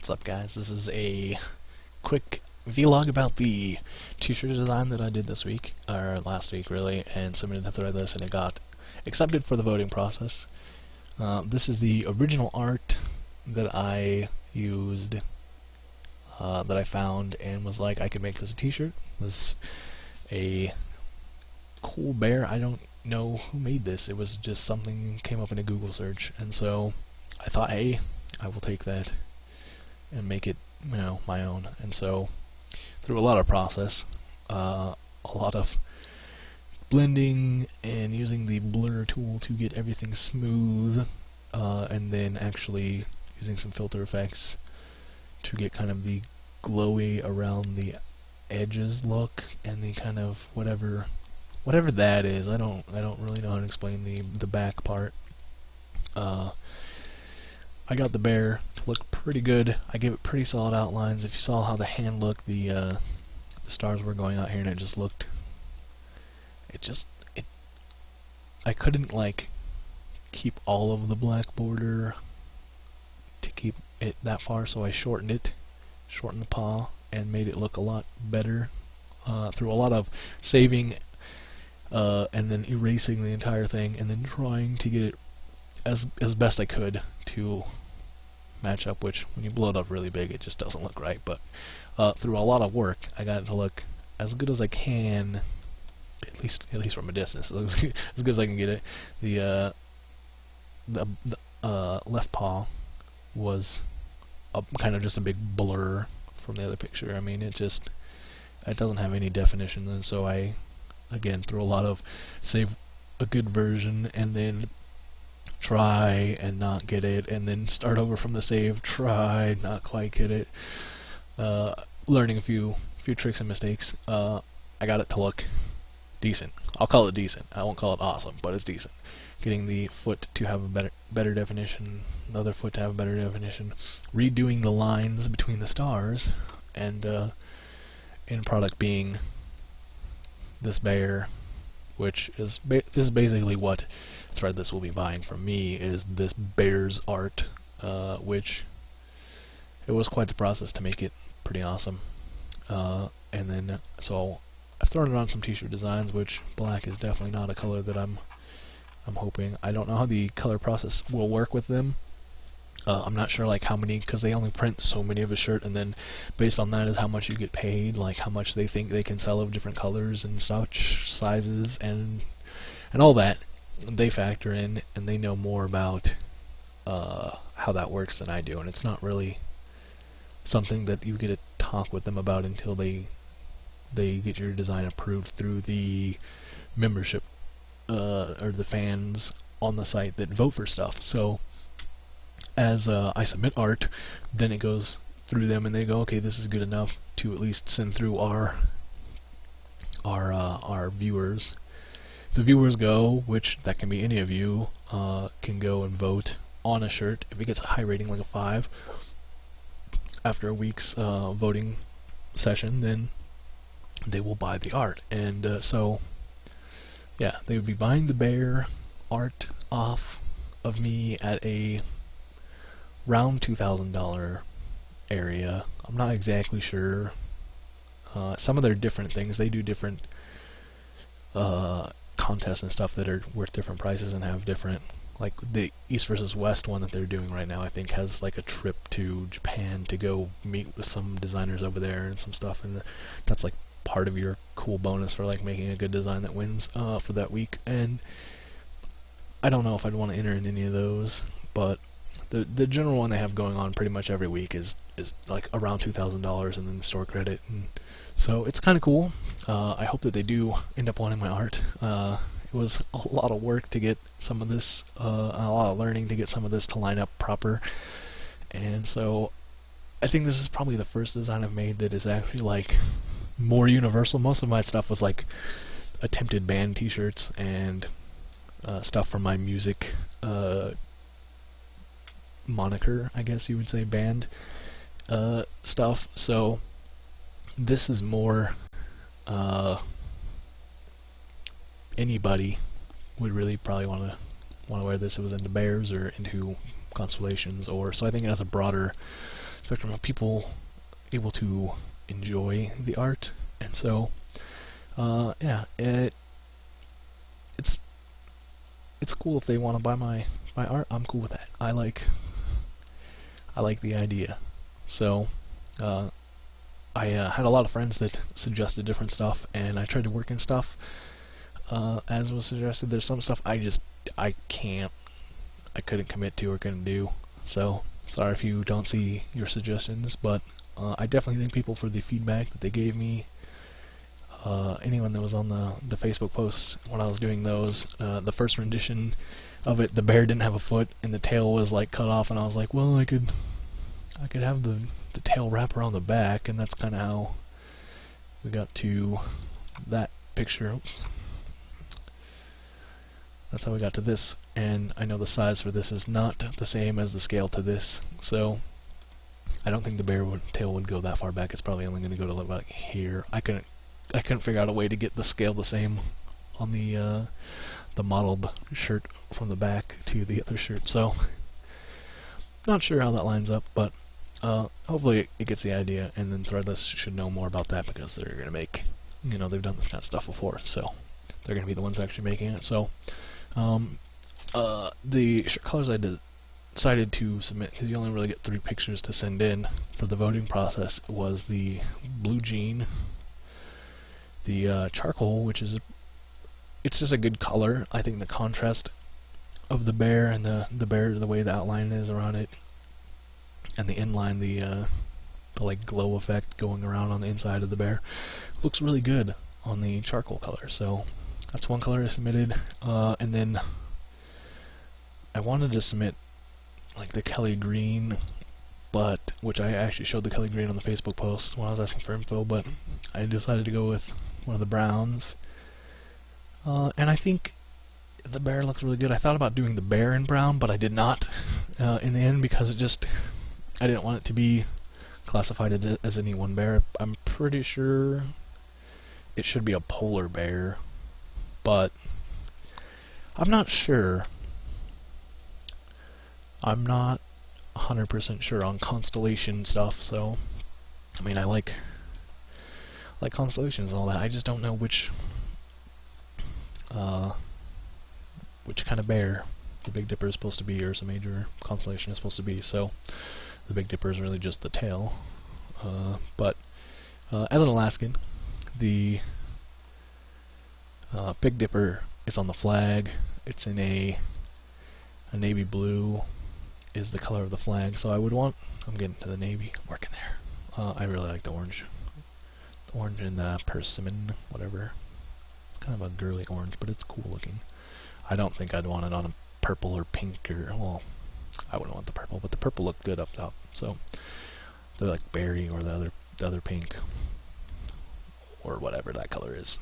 What's up, guys? This is a quick vlog about the t-shirt design that I did this week, or last week really, and submitted to Threadless, and it got accepted for the voting process. This is the original art that I used, that I found, and was like, I could make this a t-shirt. It was a cool bear. I don't know who made this. It was just something came up in a Google search, and so I thought, hey, I will take that and make it, my own. And so, through a lot of process, a lot of blending and using the blur tool to get everything smooth, and then actually using some filter effects to get kind of the glowy around the edges look, and the kind of whatever that is. I don't really know how to explain the back part. I got the bear to look pretty good. I gave it pretty solid outlines. If you saw how the hand looked, the stars were going out here, and it just looked. I couldn't keep all of the black border to keep it that far, so I shortened the paw, and made it look a lot better through a lot of saving and then erasing the entire thing, and then trying to get it as best I could to match up, which when you blow it up really big it just doesn't look right, but through a lot of work I got it to look as good as I can, at least from a distance. It looks as good as I can get it. The left paw was kind of just a big blur from the other picture. I mean, it doesn't have any definition, and so I, again, through a lot of save a good version, and then try and not get it, and then start over from the save, try, not quite get it, learning a few tricks and mistakes. I got it to look decent. I'll call it decent. I won't call it awesome, but it's decent. Getting the foot to have a better definition, the other foot to have a better definition, redoing the lines between the stars, and end product being this bear, which is this is basically what Threadless will be buying from me, is this bear's art, which it was quite the process to make it pretty awesome. And then so I've thrown it on some t-shirt designs, which black is definitely not a color that I'm hoping. I don't know how the color process will work with them. I'm not sure how many, because they only print so many of a shirt, and then based on that is how much you get paid, how much they think they can sell of different colors and such sizes and all that. They factor in, and they know more about how that works than I do, and it's not really something that you get to talk with them about until they get your design approved through the membership or the fans on the site that vote for stuff. So as I submit art, then it goes through them, and they go, okay, this is good enough to at least send through our viewers. The viewers go, which that can be any of you, can go and vote on a shirt. If it gets a high rating, like a 5, after a week's voting session, then they will buy the art. And so, yeah, they would be buying the bear art off of me at a around $2,000 area. I'm not exactly sure. Some of their different things, they do different contests and stuff that are worth different prices and have different, like the East versus West one that they're doing right now, I think has a trip to Japan to go meet with some designers over there and some stuff, and that's part of your cool bonus for making a good design that wins for that week. And I don't know if I'd want to enter in any of those, but the general one they have going on pretty much every week is around $2,000, and then the store credit, and so it's kind of cool. I hope that they do end up wanting my art. It was a lot of work to get some of this, a lot of learning to get some of this to line up proper, and so I think this is probably the first design I've made that is actually more universal. Most of my stuff was attempted band t-shirts and stuff from my music moniker, I guess you would say, band stuff. So this is more anybody would really probably want to wear this. It was into bears or into constellations, or so I think it has a broader spectrum of people able to enjoy the art, and so yeah, it's cool if they want to buy my art. I'm cool with that. I like the idea. So I had a lot of friends that suggested different stuff, and I tried to work in stuff as was suggested. There's some stuff I couldn't commit to or couldn't do. So sorry if you don't see your suggestions, but I definitely thank people for the feedback that they gave me. Anyone that was on the Facebook posts when I was doing those, the first rendition of it, the bear didn't have a foot and the tail was like cut off, and I was like, well, I could have the tail wrap around the back, and that's kind of how we got to that picture. Oops. That's how we got to this, and I know the size for this is not the same as the scale to this, so I don't think the tail would go that far back. It's probably only going to go to about here. I couldn't figure out a way to get the scale the same on the modeled shirt from the back to the other shirt, so not sure how that lines up, but hopefully it gets the idea, and then Threadless should know more about that because they're going to make, they've done this kind of stuff before, so they're going to be the ones actually making it. So the shirt colors I decided to submit, because you only really get 3 pictures to send in for the voting process, was the blue jean, the charcoal, which is it's just a good color. I think the contrast of the bear and the bear, the way the outline is around it, and the inline, the like glow effect going around on the inside of the bear, looks really good on the charcoal color. So that's one color I submitted, and then I wanted to submit like the Kelly green, but which I actually showed the Kelly green on the Facebook post when I was asking for info, but I decided to go with one of the browns, and I think the bear looks really good. I thought about doing the bear in brown, but I did not in the end, because I didn't want it to be classified as any one bear. I'm pretty sure it should be a polar bear, but I'm not sure. I'm not 100% sure on constellation stuff, so I mean, I like constellations and all that. I just don't know which kind of bear the Big Dipper is supposed to be, or some major constellation is supposed to be. So the Big Dipper is really just the tail. But as an Alaskan, the Big Dipper is on the flag. It's in a navy blue is the color of the flag. So I would want, I'm getting to the navy, I'm working there. I really like the orange. The orange and the persimmon, whatever. It's kind of a girly orange, but it's cool looking. I don't think I'd want it on a purple or pink, or, well, I wouldn't want the purple, but the purple looked good up top. So they're like berry, or the other pink, or whatever that color is.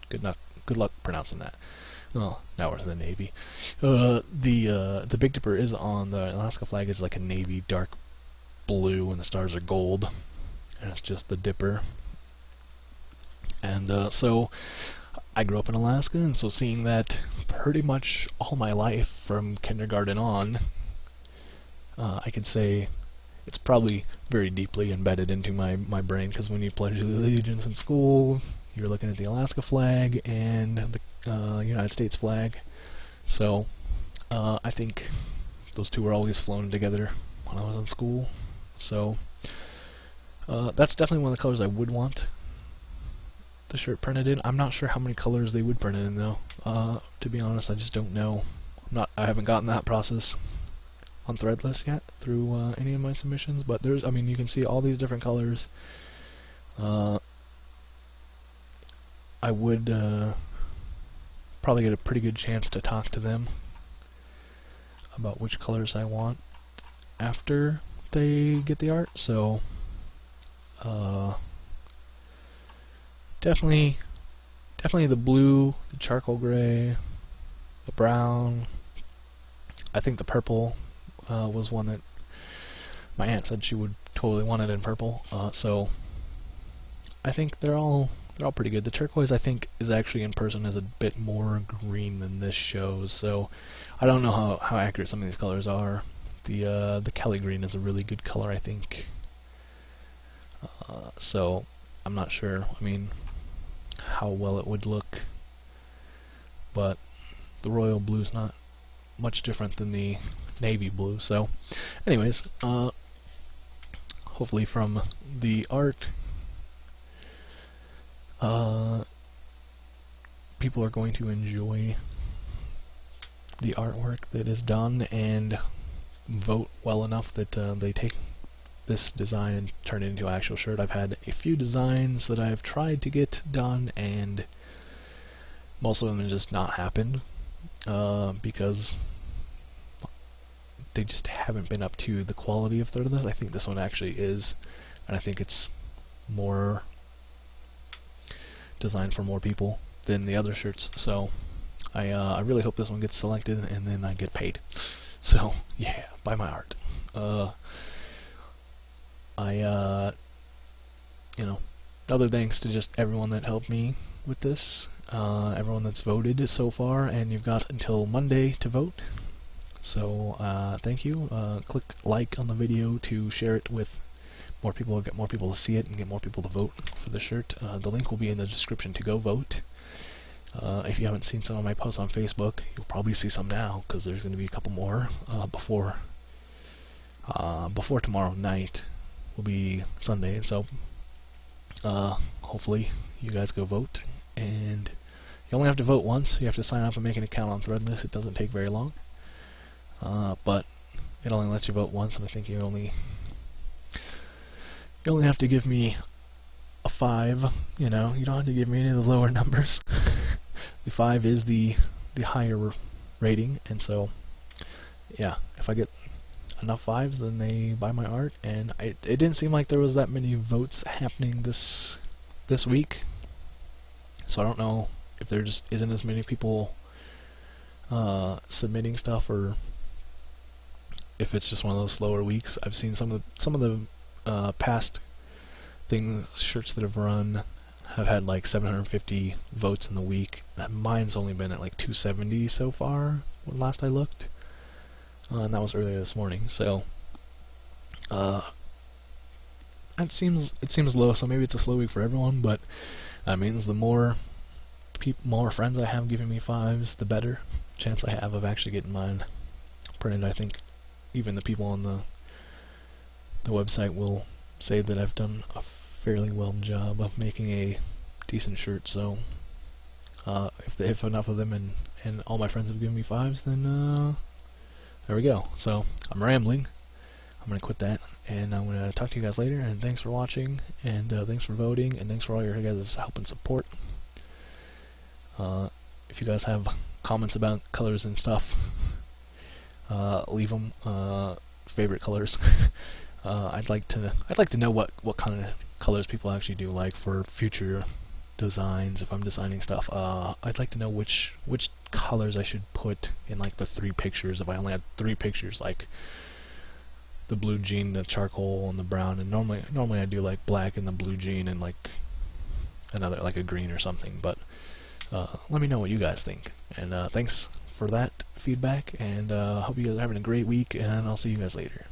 Good luck pronouncing that. Oh, now we're to the navy. The Big Dipper is on the Alaska flag, is like a navy dark blue, and the stars are gold, and it's just the Dipper. And so I grew up in Alaska, and so seeing that pretty much all my life from kindergarten on, I could say it's probably very deeply embedded into my brain, because when you pledge allegiance in school, you're looking at the Alaska flag and the United States flag. So I think those two were always flown together when I was in school. So that's definitely one of the colors I would want the shirt printed in. I'm not sure how many colors they would print it in, though. To be honest, I just don't know. I haven't gotten that process on Threadless yet through any of my submissions, but I mean, you can see all these different colors. I would probably get a pretty good chance to talk to them about which colors I want after they get the art. So definitely the blue, the charcoal gray, the brown. I think the purple was one that my aunt said she would totally want it in purple. So I think they're all pretty good. The turquoise, I think, is actually in person is a bit more green than this shows. So I don't know how accurate some of these colors are, The Kelly green is a really good color, I think. So I'm not sure. I mean, how well it would look, but the royal blue is not much different than the navy blue. So, anyways, hopefully from the art, people are going to enjoy the artwork that is done and vote well enough that they take this design and turn it into an actual shirt. I've had a few designs that I've tried to get done, and most of them have just not happened because they just haven't been up to the quality of Threadless. I think this one actually is, and I think it's more designed for more people than the other shirts. So I really hope this one gets selected and then I get paid. So yeah, buy my art. You know, other thanks to just everyone that helped me with this, everyone that's voted so far, and you've got until Monday to vote. So thank you. Click like on the video to share it with more people, get more people to see it, and get more people to vote for the shirt. The link will be in the description to go vote. If you haven't seen some of my posts on Facebook, you'll probably see some now, because there's going to be a couple more before tomorrow night will be Sunday. So hopefully you guys go vote, and you only have to vote once. You have to sign up and make an account on Threadless. It doesn't take very long, but it only lets you vote once, and I think you only have to give me a 5. You know, you don't have to give me any of the lower numbers. The 5 is the higher rating, and so yeah, if I get enough 5s, then they buy my art. And it didn't seem like there was that many votes happening this week, so I don't know if there just isn't as many people submitting stuff, or if it's just one of those slower weeks. I've seen some of the past shirts that have run have had like 750 votes in the week. Mine's only been at like 270 so far when last I looked, and that was earlier this morning. So it seems low. So maybe it's a slow week for everyone, but that means the more friends I have giving me 5s, the better chance I have of actually getting mine printed. I think even the people on the website will say that I've done a fairly well job of making a decent shirt. So if enough of them and all my friends have given me 5s, then there we go. So I'm rambling. I'm gonna quit that, and I'm gonna talk to you guys later. And thanks for watching, and thanks for voting, and thanks for all your guys' help and support. If you guys have comments about colors and stuff, leave them. Favorite colors. I'd like to know what kind of colors people actually do like for future designs. If I'm designing stuff, I'd like to know which colors I should put in like the 3 pictures. If I only had 3 pictures, like the blue jean, the charcoal, and the brown. And normally I do like black and the blue jean and like another, like a green or something. But let me know what you guys think. And thanks for that feedback. And hope you guys are having a great week. And I'll see you guys later.